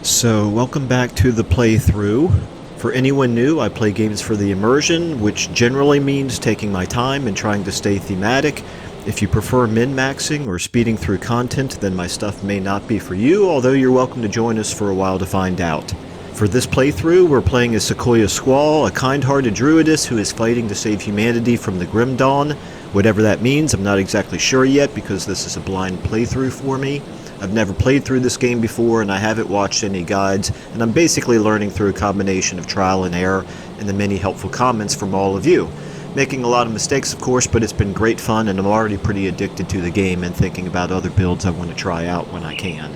So, welcome back to the playthrough. For anyone new, I play games for the immersion, which generally means taking my time and trying to stay thematic. If you prefer min-maxing or speeding through content, then my stuff may not be for you, although you're welcome to join us for a while to find out. For this playthrough, we're playing as Sequoia Squall, a kind-hearted druidess who is fighting to save humanity from the Grim Dawn. Whatever that means, I'm not exactly sure yet, because this is a blind playthrough for me. I've never played through this game before, and I haven't watched any guides, and I'm basically learning through a combination of trial and error and the many helpful comments from all of you. Making a lot of mistakes, of course, but it's been great fun, and I'm already pretty addicted to the game and thinking about other builds I want to try out when I can.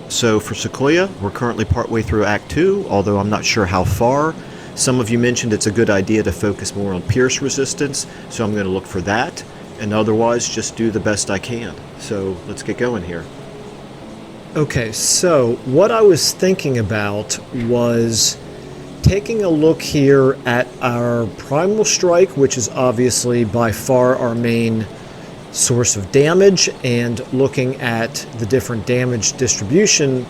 So for Sequoia, we're currently partway through Act 2, although I'm not sure how far. Some of you mentioned it's a good idea to focus more on pierce resistance, so I'm going to look for that, and otherwise just do the best I can. So let's get going here. Okay, so what I was thinking about was taking a look here at our Primal Strike, which is obviously by far our main source of damage, and looking at the different damage distribution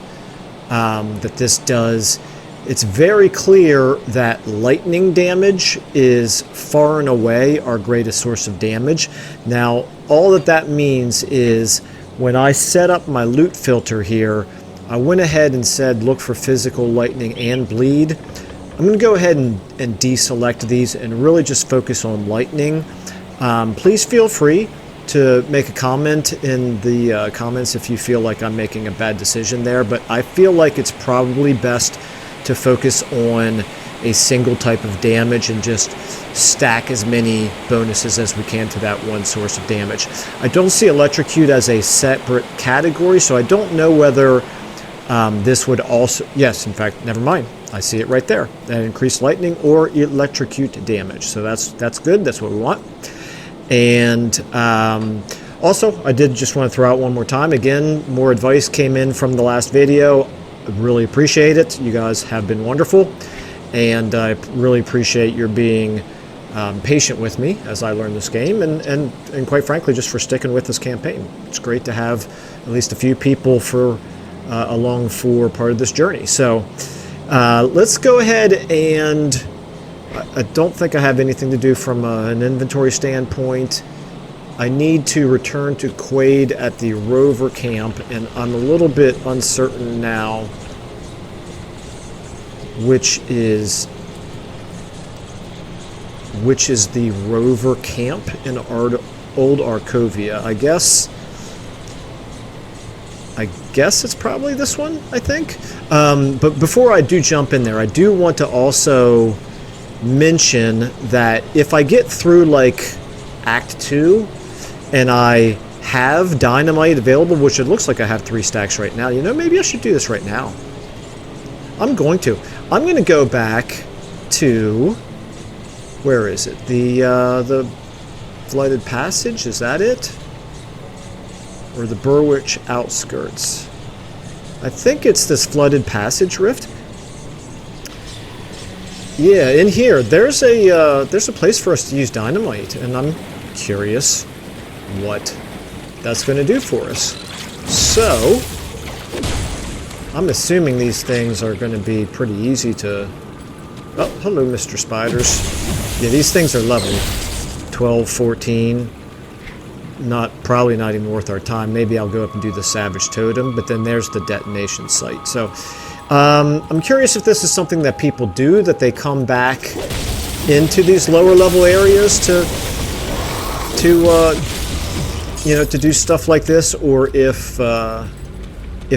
that this does. It's very clear that lightning damage is far and away our greatest source of damage. Now, all that means is when I set up my loot filter here, I went ahead and said look for physical, lightning, and bleed. I'm going to go ahead and deselect these and really just focus on lightning. Please feel free to make a comment in the comments if you feel like I'm making a bad decision there, but I feel like it's probably best to focus on a single type of damage and just stack as many bonuses as we can to that one source of damage. I don't see electrocute as a separate category, so I don't know whether this would also... Yes, in fact, never mind. I see it right there. That increased lightning or electrocute damage. So that's good. That's what we want. And also, I did just want to throw out one more time. Again, more advice came in from the last video. I really appreciate it. You guys have been wonderful. And I really appreciate your being patient with me as I learn this game, and quite frankly, just for sticking with this campaign. It's great to have at least a few people for along for part of this journey. So let's go ahead and I don't think I have anything to do from an inventory standpoint. I need to return to Quaid at the Rover camp, and I'm a little bit uncertain now which is the Rover camp in Old Arcovia. I guess it's probably this one, I think. But before I do jump in there, I do want to also mention that if I get through like Act 2 and I have dynamite available, which it looks like I have 3 stacks right now, maybe I should do this right now. I'm going to go back to, where is it? The Flooded Passage, is that it? Or the Berwick outskirts? I think it's this Flooded Passage rift. Yeah, in here, there's a place for us to use dynamite, and I'm curious what that's going to do for us. So I'm assuming these things are going to be pretty easy to... Oh, hello, Mr. Spiders. Yeah, these things are level 12, 14. Probably not even worth our time. Maybe I'll go up and do the Savage Totem, but then there's the detonation site. So I'm curious if this is something that people do, that they come back into these lower level areas to do stuff like this, or if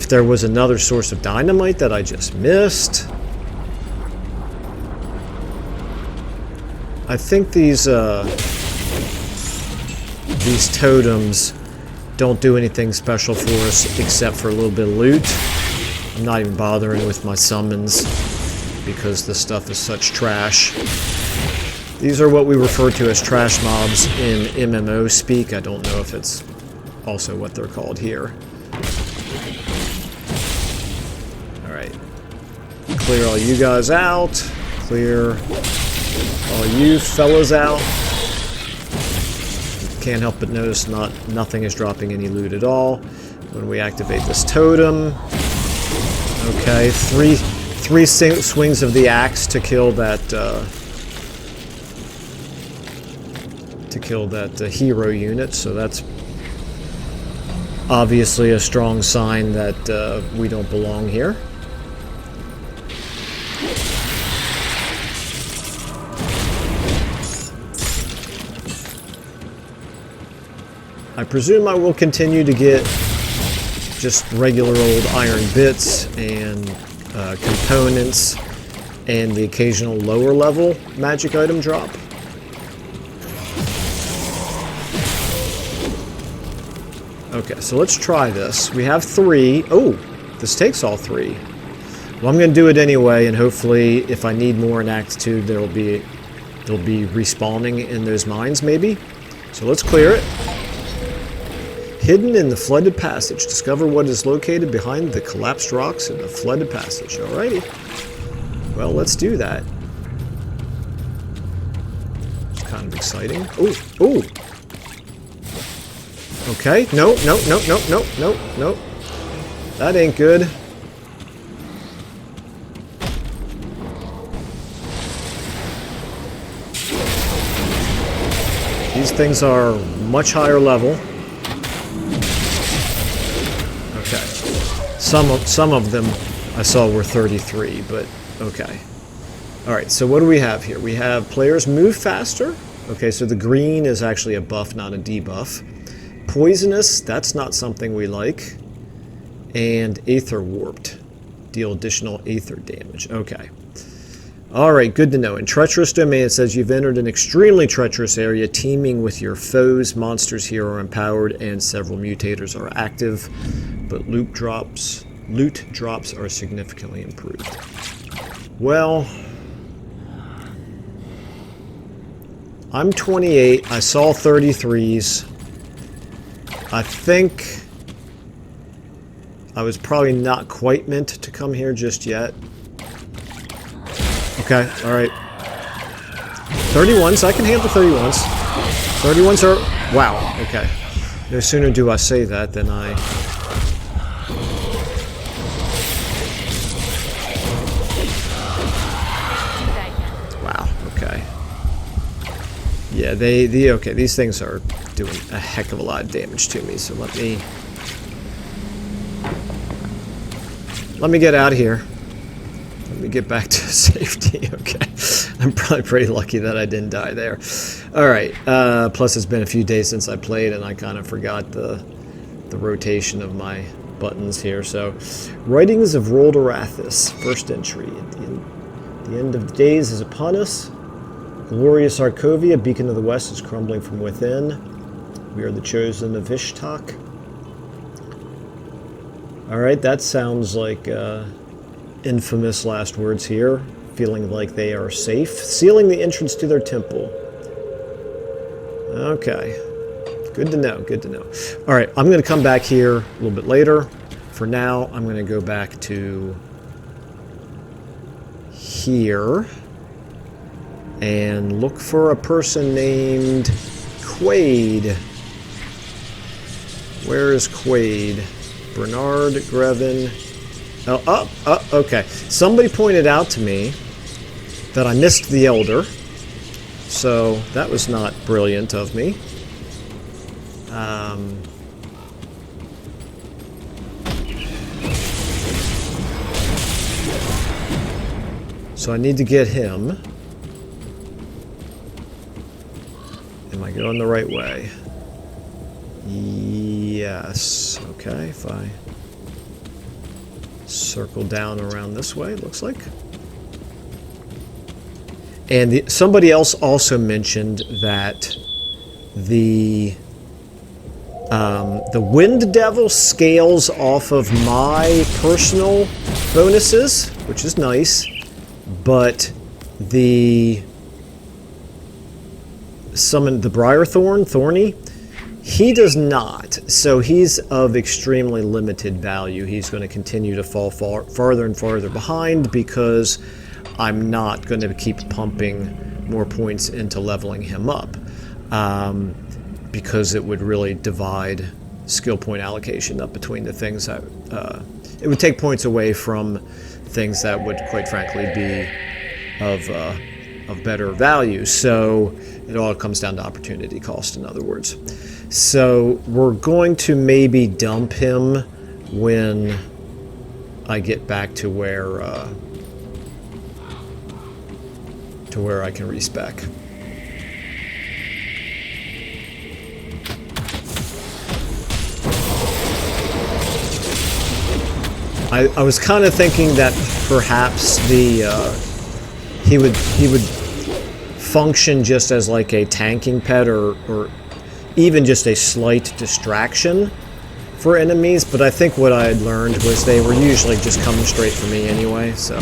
there was another source of dynamite that I just missed. I think these totems don't do anything special for us except for a little bit of loot. I'm not even bothering with my summons because this stuff is such trash. These are what we refer to as trash mobs in MMO speak. I don't know if it's also what they're called here. Clear all you guys out. Clear all you fellas out. Can't help but notice nothing is dropping any loot at all when we activate this totem. Okay, three swings of the axe to kill that hero unit. So that's obviously a strong sign that we don't belong here. I presume I will continue to get just regular old iron bits and components and the occasional lower level magic item drop. Okay, so let's try this. We have 3. Oh, this takes all 3. Well, I'm going to do it anyway, and hopefully if I need more in Act 2, they'll be respawning in those mines maybe. So let's clear it. Hidden in the flooded passage. Discover what is located behind the collapsed rocks in the flooded passage. Alrighty. Well, let's do that. It's kind of exciting. Ooh, ooh. Okay. No. That ain't good. These things are much higher level. Some of them I saw were 33, but okay. Alright, so what do we have here? We have players move faster. Okay, so the green is actually a buff, not a debuff. Poisonous, that's not something we like. And Aether Warped. Deal additional Aether damage. Okay. Alright, good to know. In Treacherous Domain, it says you've entered an extremely treacherous area teeming with your foes. Monsters here are empowered and several mutators are active. But loot drops are significantly improved. Well, I'm 28. I saw 33s. I think I was probably not quite meant to come here just yet. Okay, alright. 31s, I can handle 31s. 31s are... Wow, okay. No sooner do I say that than I... Wow, okay. Yeah, okay, these things are doing a heck of a lot of damage to me, so let me get out of here. Let me get back to safety. Okay. I'm probably pretty lucky that I didn't die there. Alright. Plus, it's been a few days since I played, and I kind of forgot the rotation of my buttons here. So, Writings of Rold Arathis. First entry. The end of the days is upon us. Glorious Arcovia, beacon of the west, is crumbling from within. We are the chosen of Ishtak. Alright, that sounds like... infamous last words here, feeling like they are safe, sealing the entrance to their temple. Okay, good to know, good to know. All right, I'm going to come back here a little bit later. For now, I'm going to go back to here and look for a person named Quaid. Where is Quaid? Bernard Grevin. Okay. Somebody pointed out to me that I missed the Elder, so that was not brilliant of me. So I need to get him. Am I going the right way? Yes. Okay, if I circle down around this way, it looks like. And somebody else also mentioned that the Wind Devil scales off of my personal bonuses, which is nice, but the Thorny, he does not. So he's of extremely limited value. He's going to continue to fall farther and farther behind because I'm not going to keep pumping more points into leveling him up, because it would really divide skill point allocation up between the things that it would take points away from things that would, quite frankly, be of better value. So it all comes down to opportunity cost, in other words. So we're going to maybe dump him when I get back to where I can respec. I was kind of thinking that perhaps he would function just as like a tanking pet or even just a slight distraction for enemies, but I think what I had learned was they were usually just coming straight for me anyway, so.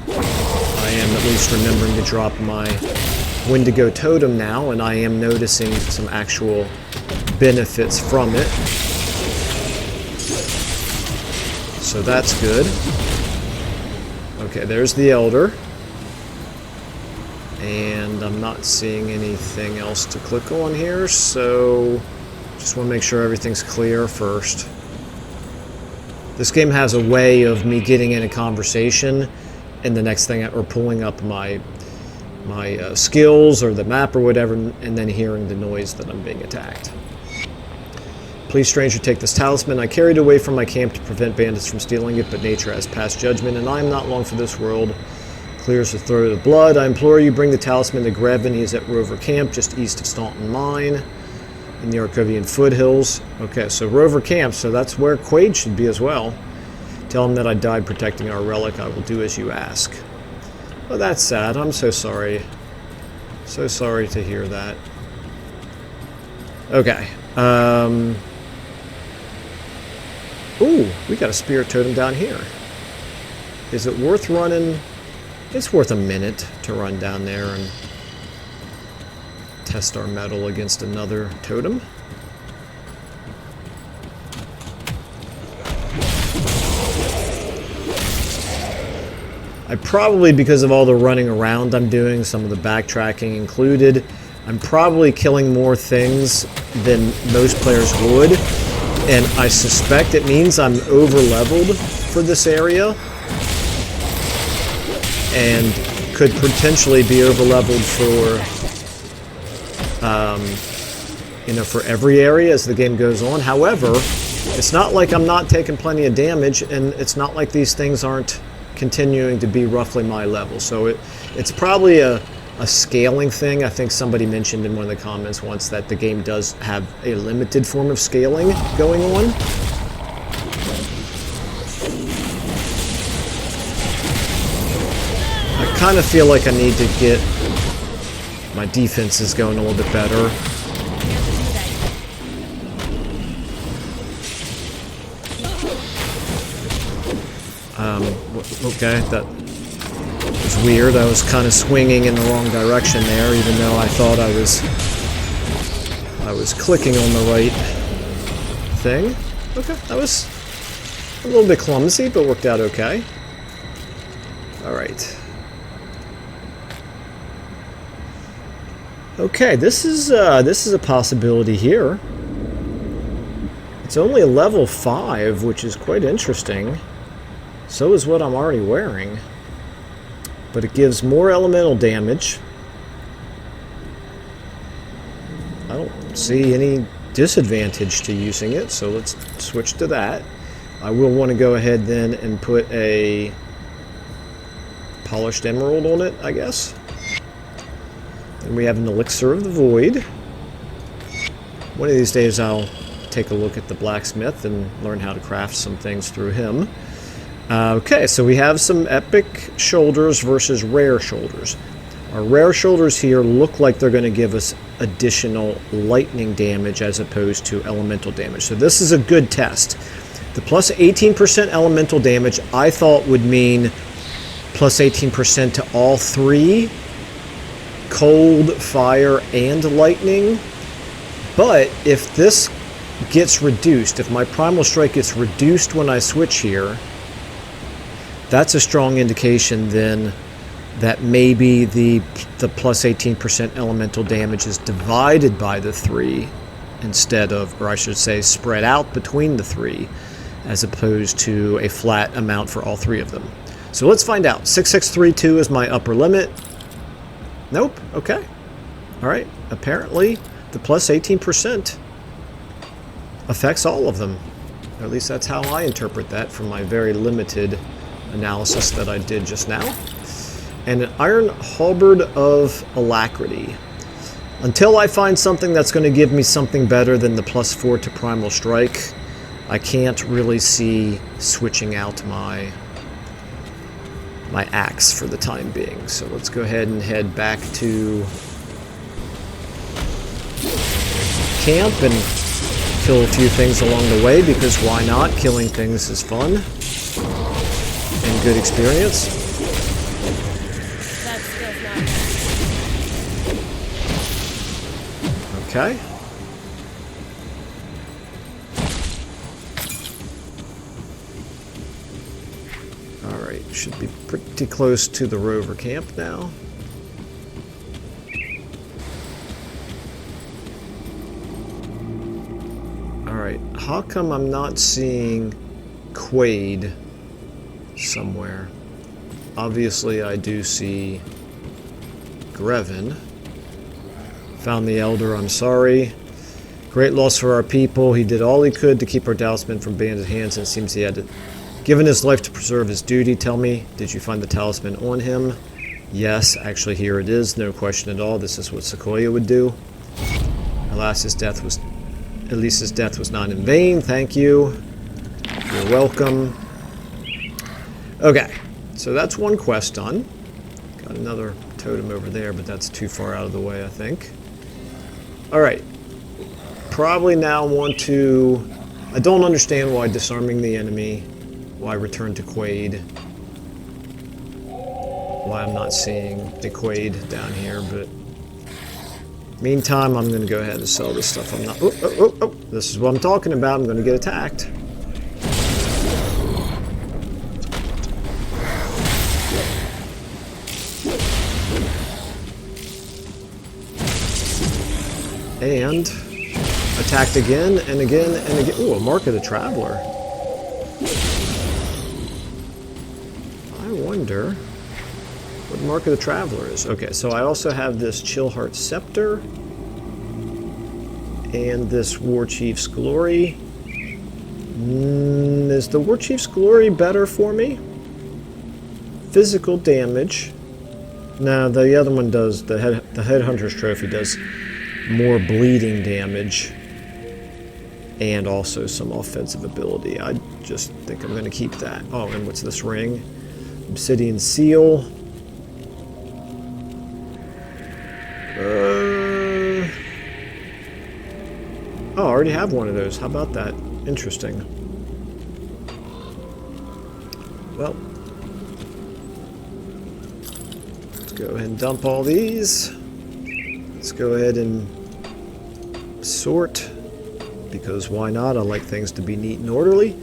I am at least remembering to drop my Wendigo totem now, and I am noticing some actual benefits from it. So that's good. Okay, there's the Elder. And I'm not seeing anything else to click on here, so just want to make sure everything's clear first. This game has a way of me getting in a conversation and the next thing, or pulling up my skills or the map or whatever, and then hearing the noise that I'm being attacked. Please, stranger, take this talisman. I carried it away from my camp to prevent bandits from stealing it, but nature has passed judgment, and I am not long for this world. Clear as the throat of the blood. I implore you, bring the talisman to Grevin. He is at Rover Camp, just east of Staunton Mine, in the Arcovian foothills. Okay, so Rover Camp, so that's where Quaid should be as well. Tell him that I died protecting our relic. I will do as you ask. Oh, that's sad. I'm so sorry. So sorry to hear that. Okay. Ooh, we got a spirit totem down here. Is it worth running? It's worth a minute to run down there and test our metal against another totem. I probably, because of all the running around I'm doing, some of the backtracking included, I'm probably killing more things than most players would, and I suspect it means I'm over-leveled for this area, and could potentially be over-leveled for, for every area as the game goes on. However, it's not like I'm not taking plenty of damage, and it's not like these things aren't continuing to be roughly my level. So it's probably a scaling thing. I think somebody mentioned in one of the comments once that the game does have a limited form of scaling going on. I kind of feel like I need to get my defenses going a little bit better. Okay, that was weird. I was kind of swinging in the wrong direction there, even though I thought I was clicking on the right thing. Okay, that was a little bit clumsy, but worked out okay. Alright. Okay, this is a possibility here. It's only a level 5, which is quite interesting. So is what I'm already wearing. But it gives more elemental damage. I don't see any disadvantage to using it, so let's switch to that. I will want to go ahead then and put a polished emerald on it, I guess. And we have an elixir of the void. One of these days I'll take a look at the blacksmith and learn how to craft some things through him. Okay, so we have some epic shoulders versus rare shoulders. Our rare shoulders here look like they're going to give us additional lightning damage as opposed to elemental damage. So this is a good test. The plus 18% elemental damage I thought would mean plus 18% to all three, cold, fire, and lightning. But if this gets reduced, if my primal strike gets reduced when I switch here, that's a strong indication then that maybe the plus 18% elemental damage is divided by the 3 instead of, or I should say, spread out between the 3, as opposed to a flat amount for all 3 of them. So let's find out. 6632 is my upper limit. Nope. Okay. All right. Apparently, the plus 18% affects all of them. Or at least that's how I interpret that from my very limited analysis that I did just now. And an Iron Halberd of Alacrity. Until I find something that's going to give me something better than the +4 to Primal Strike, I can't really see switching out my axe for the time being. So let's go ahead and head back to camp and kill a few things along the way, because why not? Killing things is fun and good experience. That skill's not. Okay. Alright, should be pretty close to the rover camp now. Alright, how come I'm not seeing Quaid somewhere? Obviously I do see Grevin. Found the Elder, I'm sorry. Great loss for our people. He did all he could to keep our talisman from bandit hands, and it seems he had given his life to preserve his duty. Tell me, did you find the talisman on him? Yes, actually here it is, no question at all. This is what Sequoia would do. Alas, his death was... At least his death was not in vain. Thank you. You're welcome. Okay, so that's one quest done. Got another totem over there, but that's too far out of the way, I think. Alright. Probably now want to... I don't understand why disarming the enemy, why return to Quaid, why I'm not seeing the Quaid down here, but... Meantime, I'm going to go ahead and sell this stuff. I'm not... Oh. This is what I'm talking about. I'm going to get attacked. And attacked again and again and again. Ooh, a Mark of the Traveler. I wonder what Mark of the Traveler is. Okay, so I also have this Chillheart Scepter and this War Chief's Glory. Is the War Chief's Glory better for me? Physical damage. No, the other one does. The Headhunter's Trophy does more bleeding damage and also some offensive ability. I just think I'm going to keep that. Oh, and what's this ring? Obsidian Seal. Oh, I already have one of those. How about that? Interesting. Well, let's go ahead and dump all these. Let's go ahead and sort, because why not? I like things to be neat and orderly.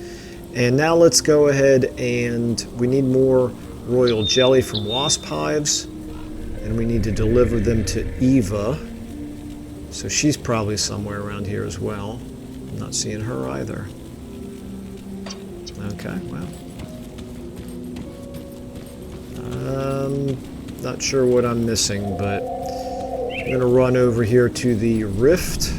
And now let's go ahead and we need more royal jelly from wasp hives, and we need to deliver them to Eva. So she's probably somewhere around here as well. I'm not seeing her either. Okay, well. Not sure what I'm missing, but I'm going to run over here to the rift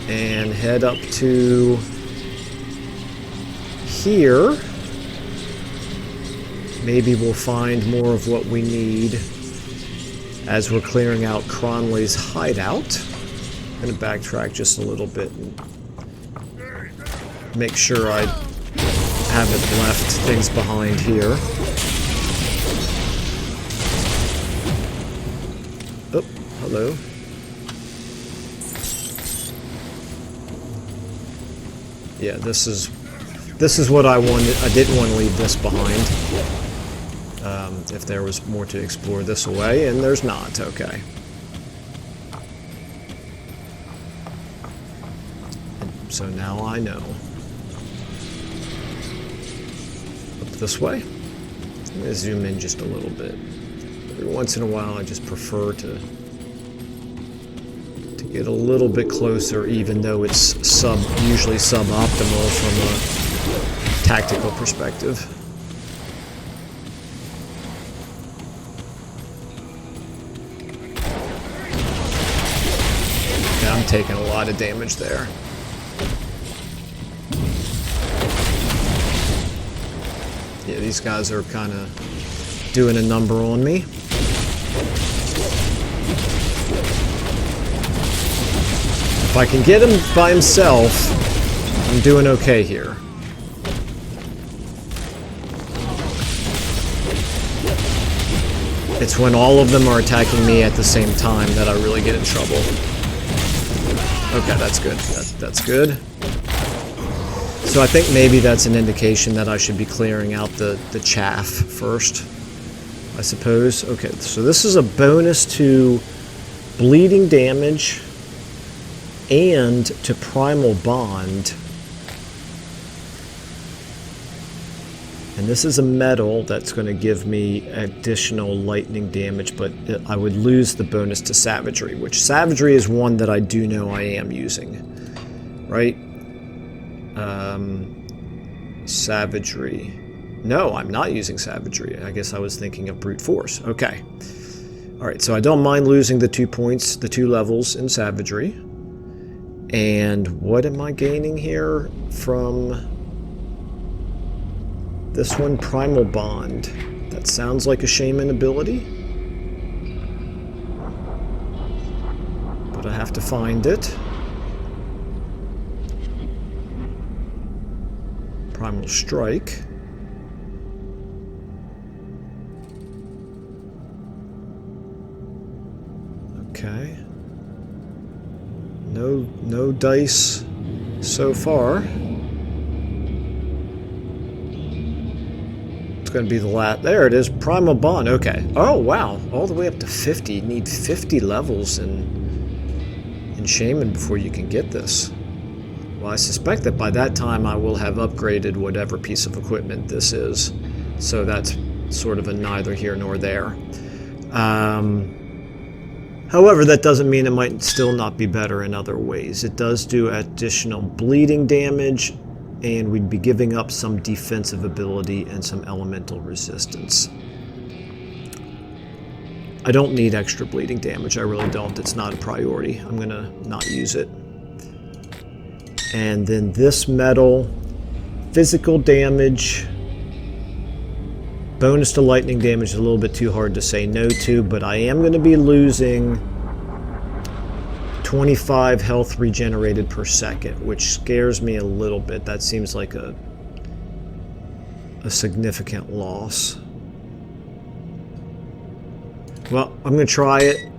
and head up to here. Maybe we'll find more of what we need as we're clearing out Cronley's hideout. I'm going to backtrack just a little bit and make sure I haven't left things behind here. Oh, hello. Yeah, this is what I wanted. I didn't want to leave this behind. If there was more to explore this way, and there's not. Okay. So now I know. this way. I'm going to zoom in just a little bit. Every once in a while I just prefer to get a little bit closer, even though it's usually suboptimal from a tactical perspective. Okay, I'm taking a lot of damage there. Yeah, these guys are kind of doing a number on me. If I can get him by himself, I'm doing okay here. It's when all of them are attacking me at the same time that I really get in trouble. Okay, that's good. That's good. So I think maybe that's an indication that I should be clearing out the chaff first, I suppose. Okay, so this is a bonus to bleeding damage and to primal bond. And this is a metal that's going to give me additional lightning damage, but I would lose the bonus to savagery, which savagery is one that I do know I am using, right? Savagery. No, I'm not using savagery. I guess I was thinking of brute force. Okay. Alright, so I don't mind losing the 2 points, the 2 levels in savagery. And what am I gaining here from this one? Primal bond. That sounds like a shaman ability. But I have to find it. Primal strike. Okay. No dice so far. It's going to be the last. There it is. Primal bond. Okay. Oh wow! All the way up to 50. You need 50 levels in shaman before you can get this. Well, I suspect that by that time I will have upgraded whatever piece of equipment this is. So that's sort of a neither here nor there. However, that doesn't mean it might still not be better in other ways. It does do additional bleeding damage, and we'd be giving up some defensive ability and some elemental resistance. I don't need extra bleeding damage. I really don't. It's not a priority. I'm going to not use it. And then this metal, physical damage, bonus to lightning damage is a little bit too hard to say no to, but I am going to be losing 25 health regenerated per second, which scares me a little bit. That seems like a significant loss. Well, I'm going to try it,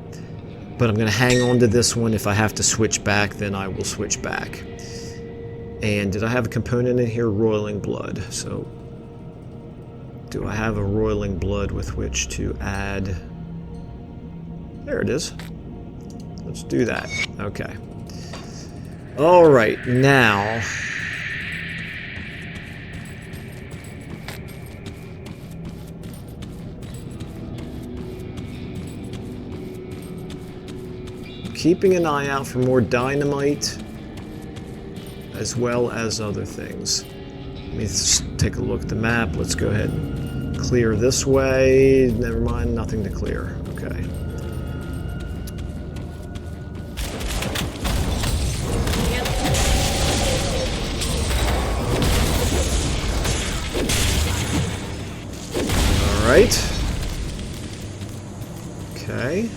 but I'm going to hang on to this one. If I have to switch back, then I will switch back. And did I have a component in here? Roiling blood. So do I have a roiling blood with which to add? There it is. Let's do that. Okay. All right, now keeping an eye out for more dynamite as well as other things. Let me take a look at the map. Let's go ahead and clear this way. Never mind, nothing to clear. Okay. All right. Okay.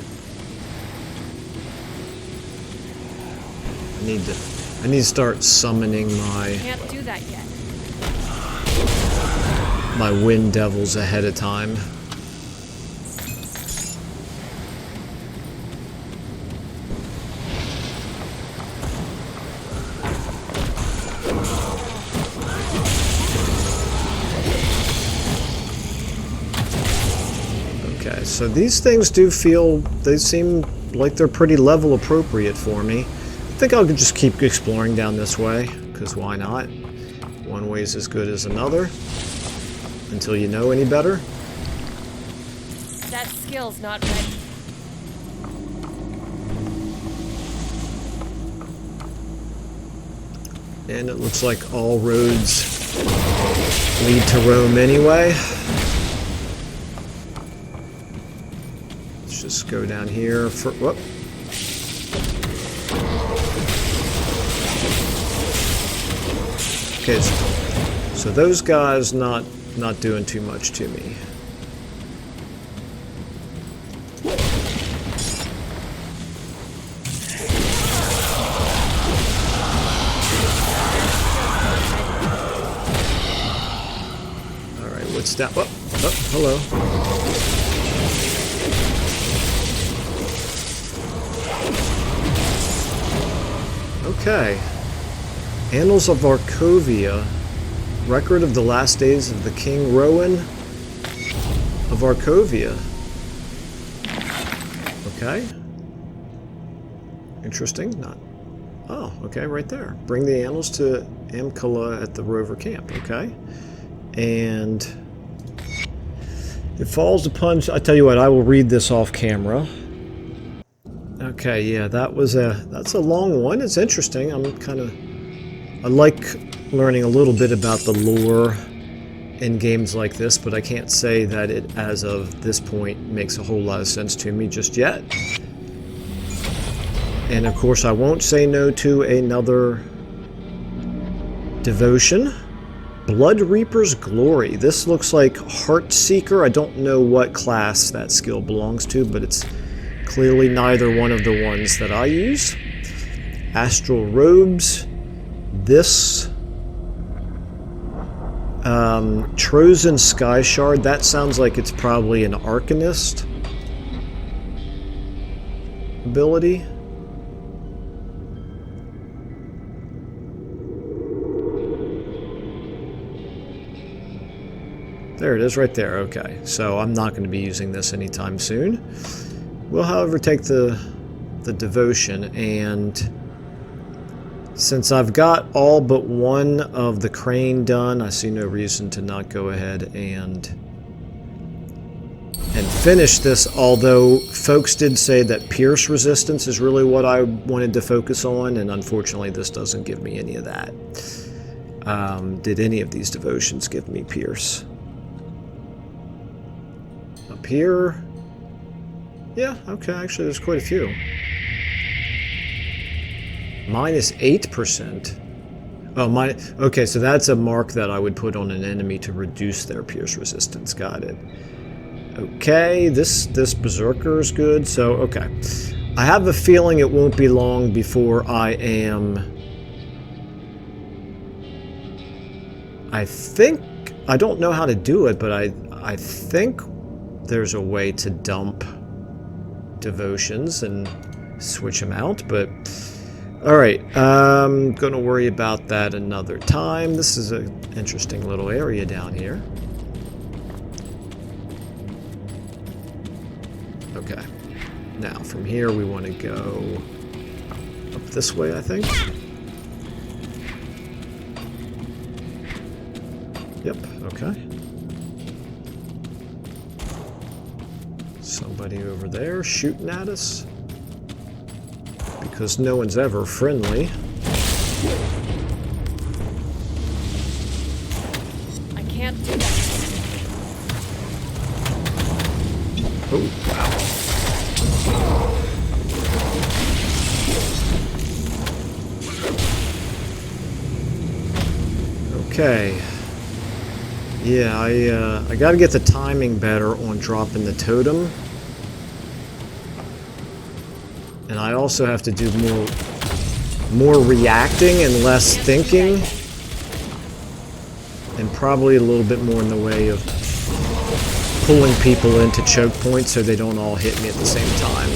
I need to start summoning my Can't do that yet. my wind devils ahead of time. Okay, so these things they seem like they're pretty level appropriate for me. I think I'll just keep exploring down this way, because why not? One way is as good as another. until you know any better. That skill's not ready. And it looks like all roads lead to Rome anyway. Let's just go down here for... Whoop. Okay, so those guys not doing too much to me. What's that? Oh, hello. Okay. Annals of Arcovia. Record of the last days of the King Rowan of Arcovia. Okay. Interesting. Not. Oh, okay, right there. Bring the annals to Amkala at the Rover camp. Okay. And it falls upon... I tell you what, I will read this off camera. Okay, yeah, that's a long one. It's interesting. I like learning a little bit about the lore in games like this, but I can't say that it, as of this point, makes a whole lot of sense to me just yet. And of course, I won't say no to another devotion. Blood Reaper's Glory. This looks like Heartseeker. I don't know what class that skill belongs to, but it's clearly neither one of the ones that I use. Astral Robes. This Trozen Sky Shard. That sounds like it's probably an Arcanist ability. There it is right there. Okay, so I'm not going to be using this anytime soon. We'll, however, take the devotion, and since I've got all but one of the crane done, I see no reason to not go ahead and finish this, although folks did say that pierce resistance is really what I wanted to focus on, and unfortunately this doesn't give me any of that. Did any of these devotions give me pierce? Up here? Yeah, okay, actually there's quite a few. Minus 8%. Oh, okay, so that's a mark that I would put on an enemy to reduce their pierce resistance. Got it. Okay, this Berserker is good, so okay. I have a feeling it won't be long before I am... I don't know how to do it, but I think there's a way to dump devotions and switch them out, but alright, I'm gonna worry about that another time. This is an interesting little area down here. Okay, now from here we want to go up this way, I think. Yep, okay. Somebody over there shooting at us. Because no one's ever friendly. I can't do that. Oh, wow. Okay. Yeah, I gotta get the timing better on dropping the totem. And I also have to do more reacting and less thinking. And probably a little bit more in the way of pulling people into choke points so they don't all hit me at the same time.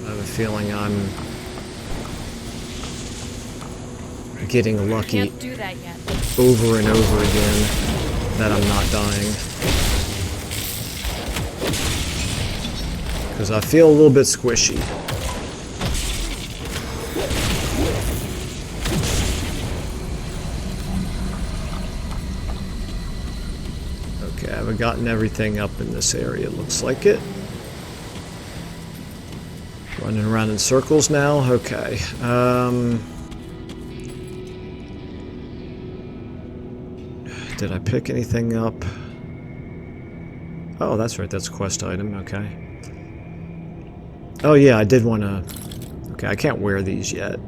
I have a feeling I'm getting lucky Can't do that yet. over and over again that I'm not dying. Because I feel a little bit squishy. we've gotten everything up in this area, looks like it. Running around in circles now? Okay. Did I pick anything up? Oh, that's right, that's a quest item, okay. Oh yeah, I did want to... Okay, I can't wear these yet.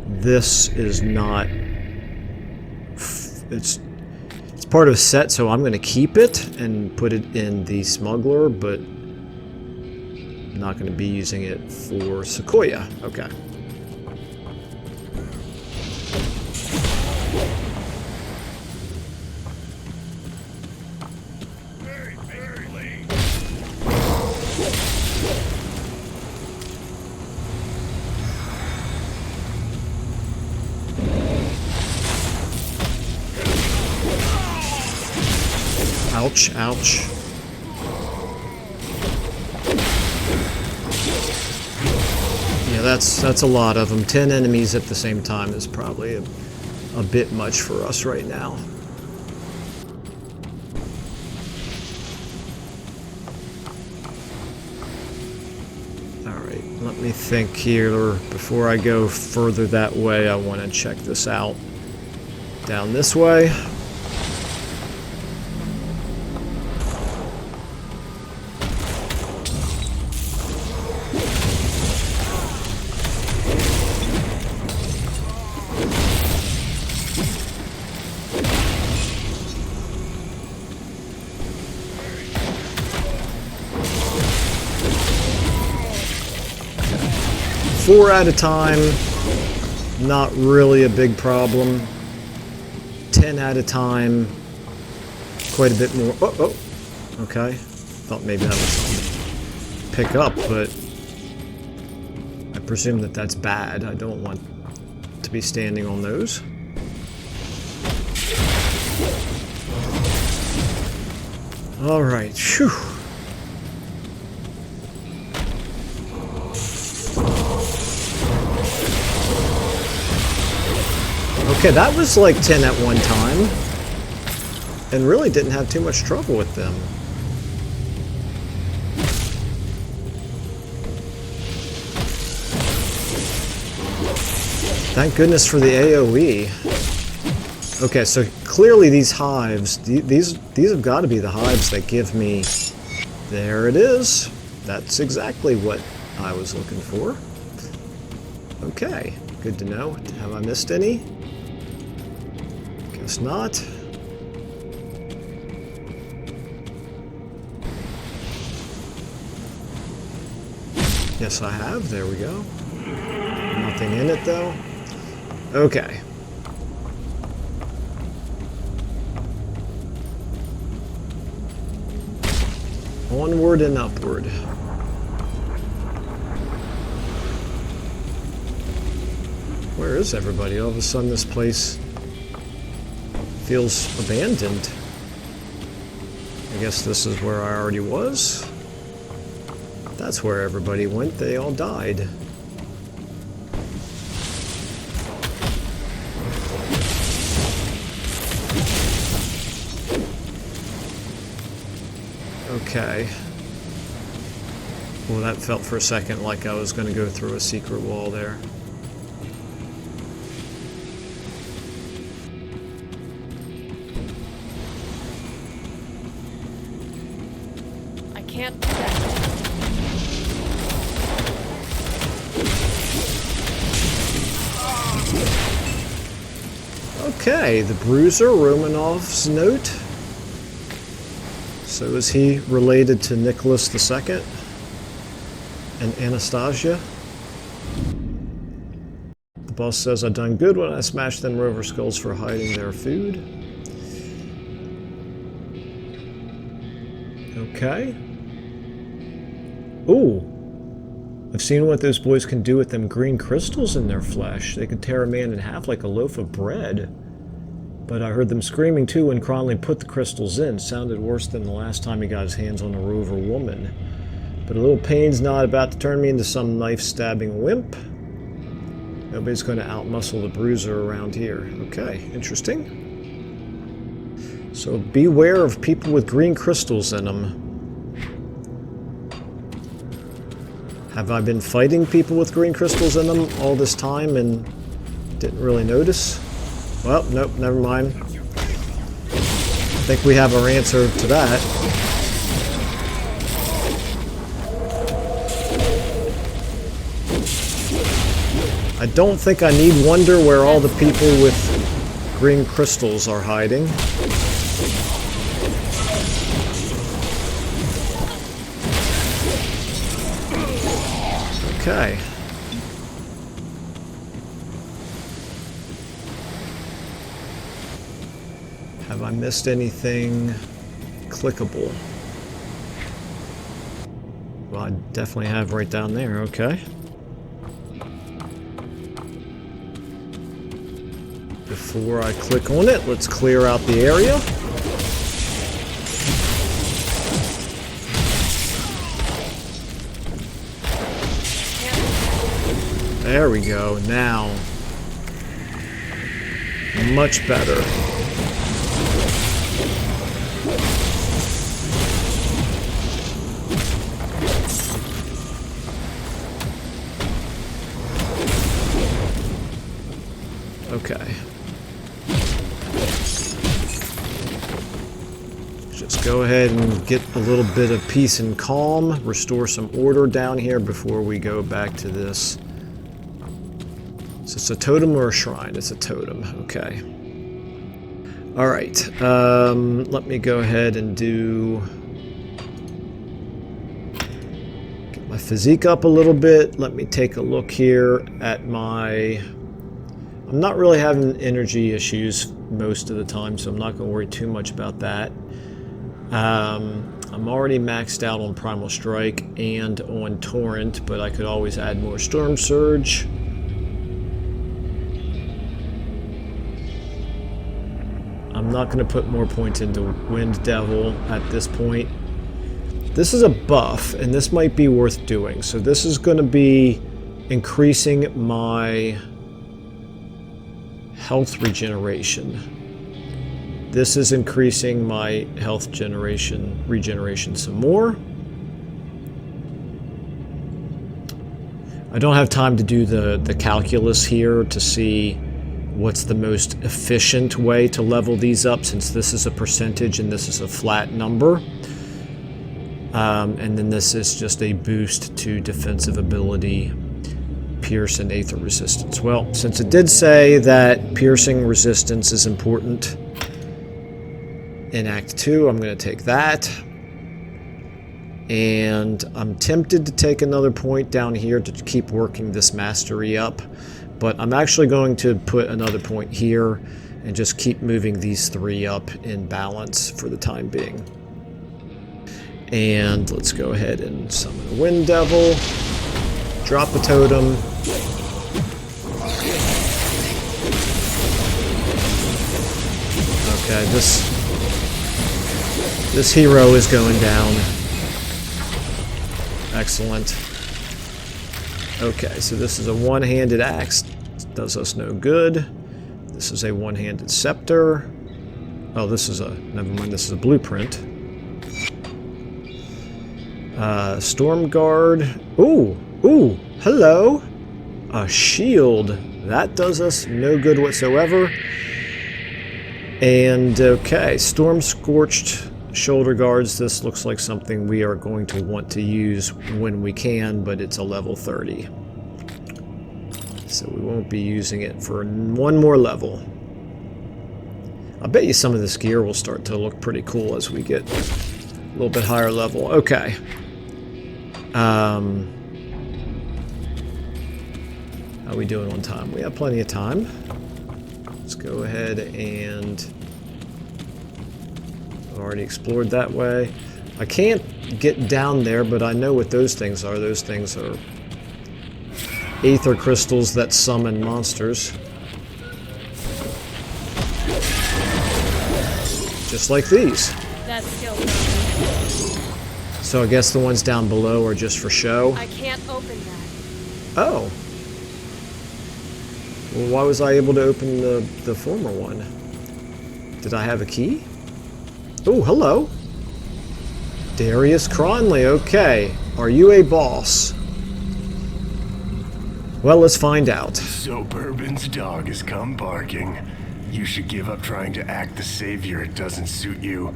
This is not... It's part of a set, so I'm going to keep it and put it in the smuggler, but I'm not going to be using it for Sequoia. Okay. Ouch, ouch. Yeah, that's a lot of them. 10 enemies at the same time is probably a bit much for us right now. Alright, let me think here. Before I go further that way, I want to check this out. Down this way. Four at a time, not really a big problem. 10 at a time, quite a bit more. Oh, okay. Thought maybe that was something to pick up, but I presume that that's bad. I don't want to be standing on those. All right, phew. Okay, that was like 10 at one time, and really didn't have too much trouble with them. Thank goodness for the AoE. Okay, so clearly these hives, these have got to be the hives that give me... There it is. That's exactly what I was looking for. Okay, good to know. Have I missed any? Guess not. Yes, I have. There we go. Nothing in it, though. Okay. Onward and upward. Where is everybody? All of a sudden this place feels abandoned. I guess this is where I already was. That's where everybody went. They all died. Okay. Well, that felt for a second like I was going to go through a secret wall there. I can't do that. Okay, the Bruiser, Romanov's note. So is he related to Nicholas II and Anastasia? The boss says I done good when I smashed them rover skulls for hiding their food. Okay. Ooh. I've seen what those boys can do with them green crystals in their flesh. They can tear a man in half like a loaf of bread. But I heard them screaming too when Cronley put the crystals in. Sounded worse than the last time he got his hands on a rover woman. But a little pain's not about to turn me into some knife-stabbing wimp. Nobody's going to outmuscle the Bruiser around here. Okay, interesting. So beware of people with green crystals in them. Have I been fighting people with green crystals in them all this time and didn't really notice? Well, nope, never mind. I think we have our answer to that. I don't think I need wonder where all the people with green crystals are hiding. Okay. Have I missed anything clickable? Well, I definitely have right down there, okay. Before I click on it, let's clear out the area. There we go. Now, much better. Okay. Just go ahead and get a little bit of peace and calm, restore some order down here before we go back to this. Is this a totem or a shrine? It's a totem, okay. Alright, let me go ahead and get my physique up a little bit. Let me take a look here at my... I'm not really having energy issues most of the time, so I'm not going to worry too much about that. I'm already maxed out on Primal Strike and on Torrent, but I could always add more Storm Surge. I'm not going to put more points into Wind Devil at this point. This is a buff, and this might be worth doing. So this is going to be increasing my health regeneration. This is increasing my health regeneration some more. I don't have time to do the calculus here to see what's the most efficient way to level these up, since this is a percentage and this is a flat number. And then this is just a boost to defensive ability, pierce, and aether resistance. Well, since it did say that piercing resistance is important in Act 2, I'm going to take that. And I'm tempted to take another point down here to keep working this mastery up. But I'm actually going to put another point here and just keep moving these three up in balance for the time being. And let's go ahead and summon a Wind Devil. Drop a totem. Okay, this hero is going down. Excellent. Okay, so this is a one-handed axe. Does us no good. This is a one-handed scepter. Oh, this is a... never mind, this is a blueprint. Storm Guard. Ooh, hello. A shield. That does us no good whatsoever. And, okay, Storm Scorched shoulder guards. This looks like something we are going to want to use when we can, but it's a level 30. So we won't be using it for one more level. I bet you some of this gear will start to look pretty cool as we get a little bit higher level. Okay. How are we doing on time? We have plenty of time. Let's go ahead and... I've already explored that way. I can't get down there, but I know what those things are. Those things are aether crystals that summon monsters. Just like these. That's still not. So I guess the ones down below are just for show. I can't open that. Oh. Well, why was I able to open the former one? Did I have a key? Oh, hello. Darius Cronley, okay. Are you a boss? Well, let's find out. So Bourbon's dog has come barking. You should give up trying to act the savior. It doesn't suit you.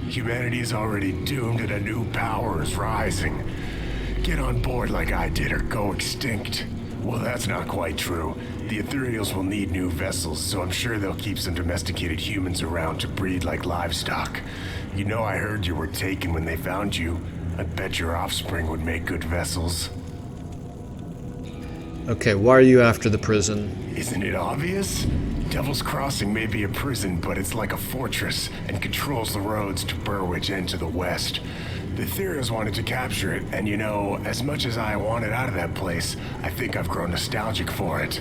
Humanity is already doomed and a new power is rising. Get on board like I did or go extinct. Well, that's not quite true. The Ethereals will need new vessels, so I'm sure they'll keep some domesticated humans around to breed like livestock. You know, I heard you were taken when they found you. I bet your offspring would make good vessels. Okay, why are you after the prison? Isn't it obvious? Devil's Crossing may be a prison, but it's like a fortress and controls the roads to Burwich and to the west. The Ethereals wanted to capture it, and you know, as much as I wanted out of that place, I think I've grown nostalgic for it.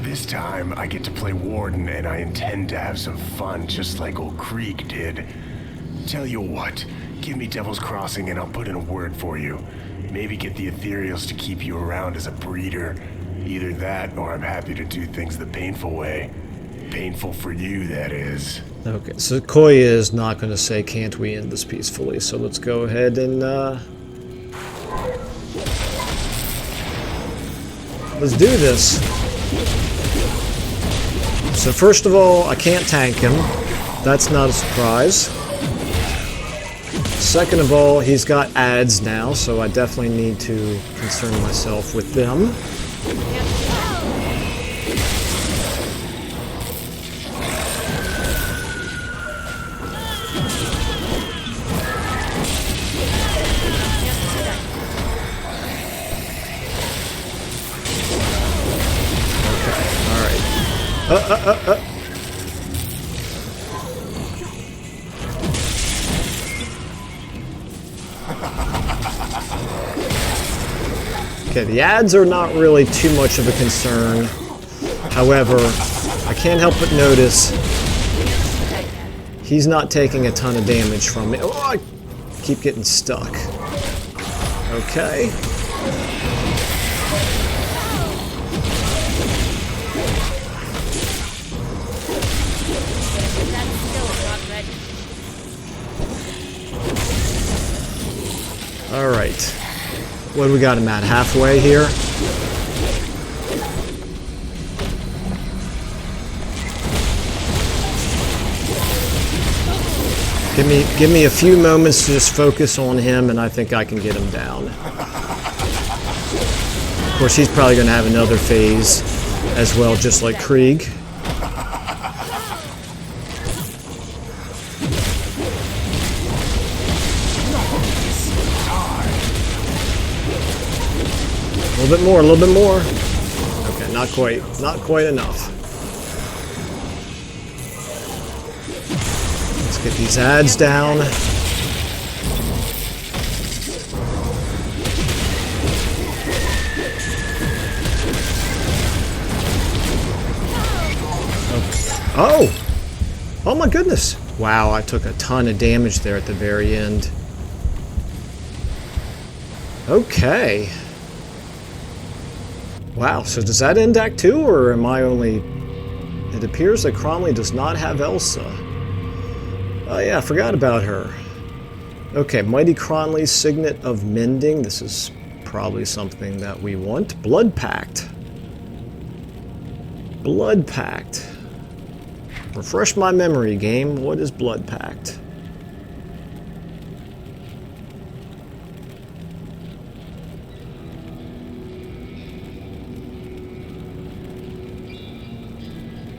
This time, I get to play Warden, and I intend to have some fun, just like old Krieg did. Tell you what, give me Devil's Crossing and I'll put in a word for you. Maybe get the Ethereals to keep you around as a breeder. Either that, or I'm happy to do things the painful way. Painful for you, that is. Okay, Sequoia is not going to say, can't we end this peacefully? So let's go ahead and, let's do this. So first of all, I can't tank him. That's not a surprise. Second of all, he's got ads now, so I definitely need to concern myself with them. Okay, the ads are not really too much of a concern. However, I can't help but notice he's not taking a ton of damage from me. Oh, I keep getting stuck. Okay. All right. What do we got him at? Halfway here? Give me a few moments to just focus on him, and I think I can get him down. Of course, he's probably going to have another phase as well, just like Krieg. A little bit more, a little bit more. Okay, not quite enough. Let's get these ads down. Oh! Oh my goodness! Wow, I took a ton of damage there at the very end. Okay. Wow, so does that end Act 2, or am I only... It appears that Cronley does not have Elsa. Oh yeah, I forgot about her. Okay, Mighty Cronley's Signet of Mending. This is probably something that we want. Blood Pact. Blood Pact. Refresh my memory, game. What is Blood Pact?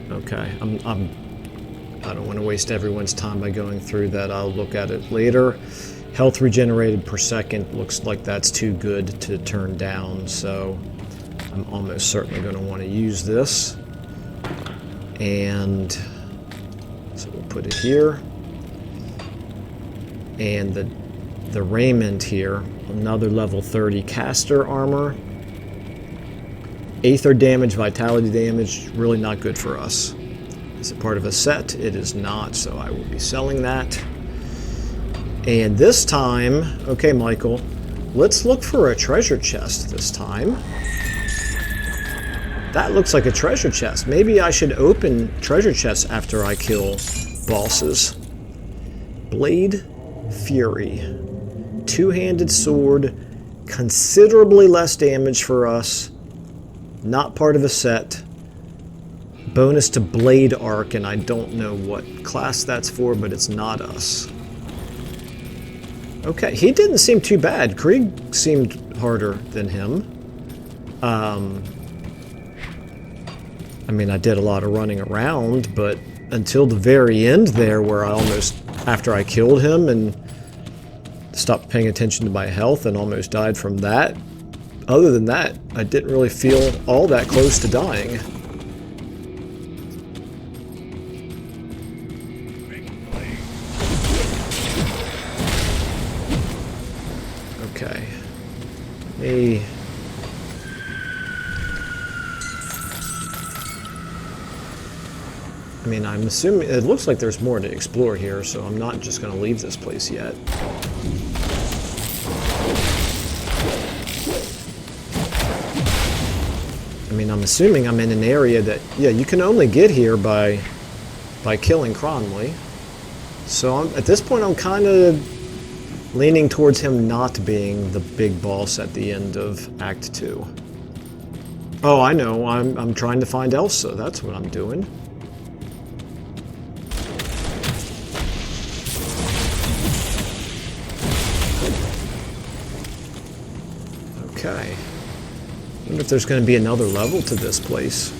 Okay, I don't want to waste everyone's time by going through that. I'll look at it later. Health regenerated per second. Looks like that's too good to turn down, so I'm almost certainly going to want to use this. And so we'll put it here. And the raiment here, another level 30 caster armor. Aether damage, vitality damage, really not good for us. Is it part of a set? It is not, so I will be selling that. And this time, okay, Michael, let's look for a treasure chest this time. That looks like a treasure chest. Maybe I should open treasure chests after I kill bosses. Blade Fury. Two-handed sword. Considerably less damage for us. Not part of a set. Bonus to Blade Arc, and I don't know what class that's for, but it's not us. Okay, he didn't seem too bad. Krieg seemed harder than him. I mean, I did a lot of running around, but until the very end there, where I almost, after I killed him and stopped paying attention to my health and almost died from that, other than that, I didn't really feel all that close to dying. Okay. I mean, I'm assuming it looks like there's more to explore here, so I'm not just going to leave this place yet. I mean, I'm assuming I'm in an area that, yeah, you can only get here by killing Cronley. So at this point, I'm kind of leaning towards him not being the big boss at the end of Act 2. Oh, I know. I'm trying to find Elsa. That's what I'm doing. Okay. I wonder if there's going to be another level to this place.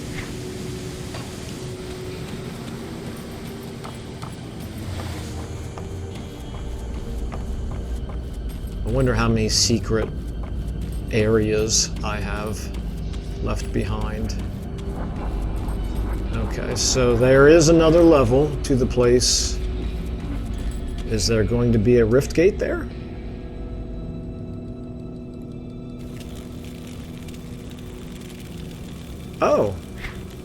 I wonder how many secret areas I have left behind. Okay, so there is another level to the place. Is there going to be a rift gate there? Oh,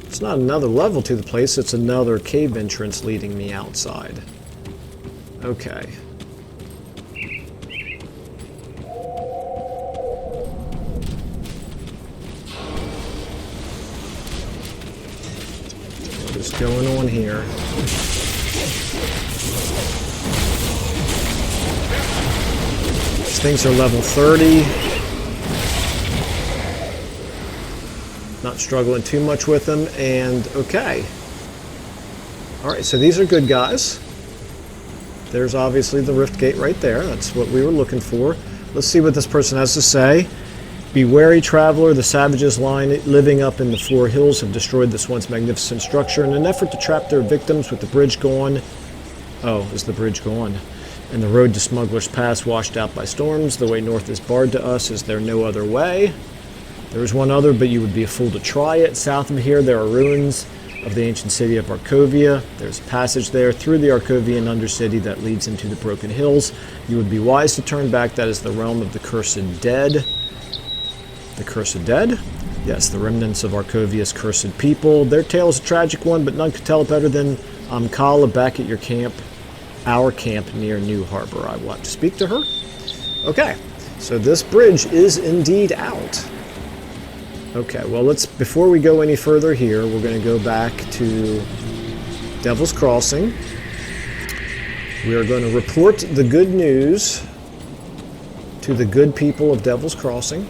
it's not another level to the place, it's another cave entrance leading me outside. Okay. What is going on here? These things are level 30. Not struggling too much with them, and okay. Alright, so these are good guys. There's obviously the rift gate right there. That's what we were looking for. Let's see what this person has to say. Be wary, traveler. The savages living up in the Four Hills have destroyed this once magnificent structure in an effort to trap their victims with the bridge gone. Oh, is the bridge gone? And the road to Smuggler's Pass washed out by storms. The way north is barred to us. Is there no other way? There's one other, but you would be a fool to try it. South of here, there are ruins of the ancient city of Arkovia. There's a passage there through the Arkovian undercity that leads into the Broken Hills. You would be wise to turn back. That is the realm of the Cursed Dead. The Cursed Dead? Yes, the remnants of Arkovia's cursed people. Their tale is a tragic one, but none could tell it better than Amkala back at your camp, our camp near New Harbor. I will have to speak to her. Okay, so this bridge is indeed out. Okay, well, before we go any further here, we're going to go back to Devil's Crossing. We are going to report the good news to the good people of Devil's Crossing.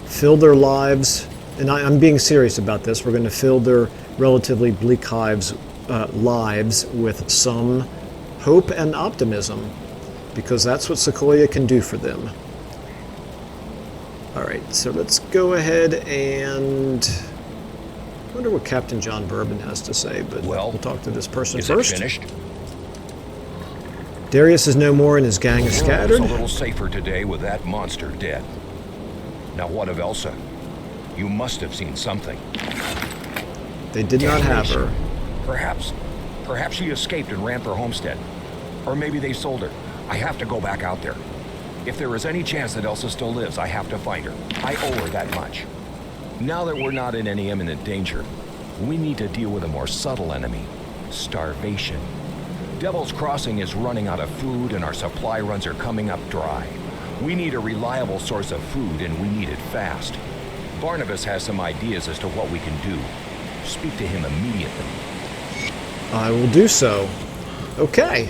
Fill their lives, and I'm being serious about this, we're going to fill their relatively bleak lives with some hope and optimism, because that's what Sequoia can do for them. Alright, so let's go ahead and... I wonder what Captain John Bourbon has to say, but we'll talk to this person first. Is it finished? Darius is no more and his gang is scattered. It's a little safer today with that monster dead. Now what of Elsa? You must have seen something. They did not have her. Perhaps she escaped and ran for Homestead. Or maybe they sold her. I have to go back out there. If there is any chance that Elsa still lives, I have to find her. I owe her that much. Now that we're not in any imminent danger, we need to deal with a more subtle enemy. Starvation. Devil's Crossing is running out of food and our supply runs are coming up dry. We need a reliable source of food and we need it fast. Barnabas has some ideas as to what we can do. Speak to him immediately. I will do so. Okay.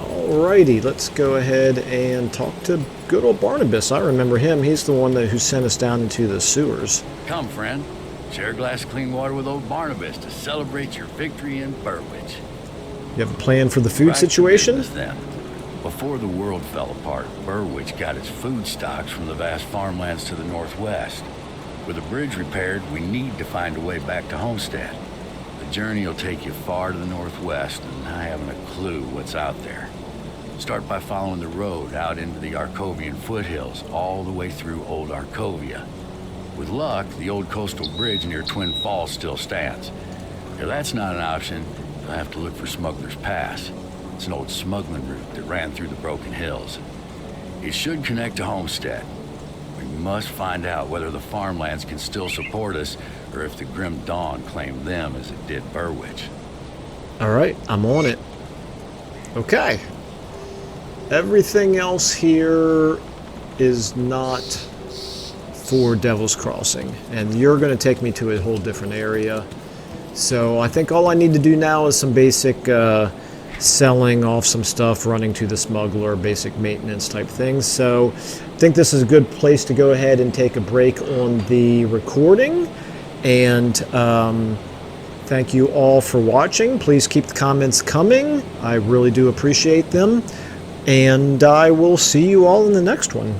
Alrighty, let's go ahead and talk to good old Barnabas. I remember him. He's the one who sent us down into the sewers. Come, friend. Share a glass of clean water with old Barnabas to celebrate your victory in Burwich. You have a plan for the food Right to situation? business, then. Before the world fell apart, Burwich got its food stocks from the vast farmlands to the northwest. With a bridge repaired, we need to find a way back to Homestead. The journey will take you far to the northwest, and I haven't a clue what's out there. Start by following the road out into the Arcovian foothills, all the way through Old Arcovia. With luck, the old coastal bridge near Twin Falls still stands. If that's not an option, you'll have to look for Smuggler's Pass. It's an old smuggling route that ran through the Broken Hills. It should connect to Homestead. We must find out whether the farmlands can still support us, or if the Grim Dawn claimed them as it did Burwich. Alright, I'm on it. Okay. Everything else here is not for Devil's Crossing, and you're going to take me to a whole different area. So I think all I need to do now is some basic selling off some stuff, running to the smuggler, basic maintenance type things. So I think this is a good place to go ahead and take a break on the recording. And thank you all for watching. Please keep the comments coming. I really do appreciate them. And I will see you all in the next one.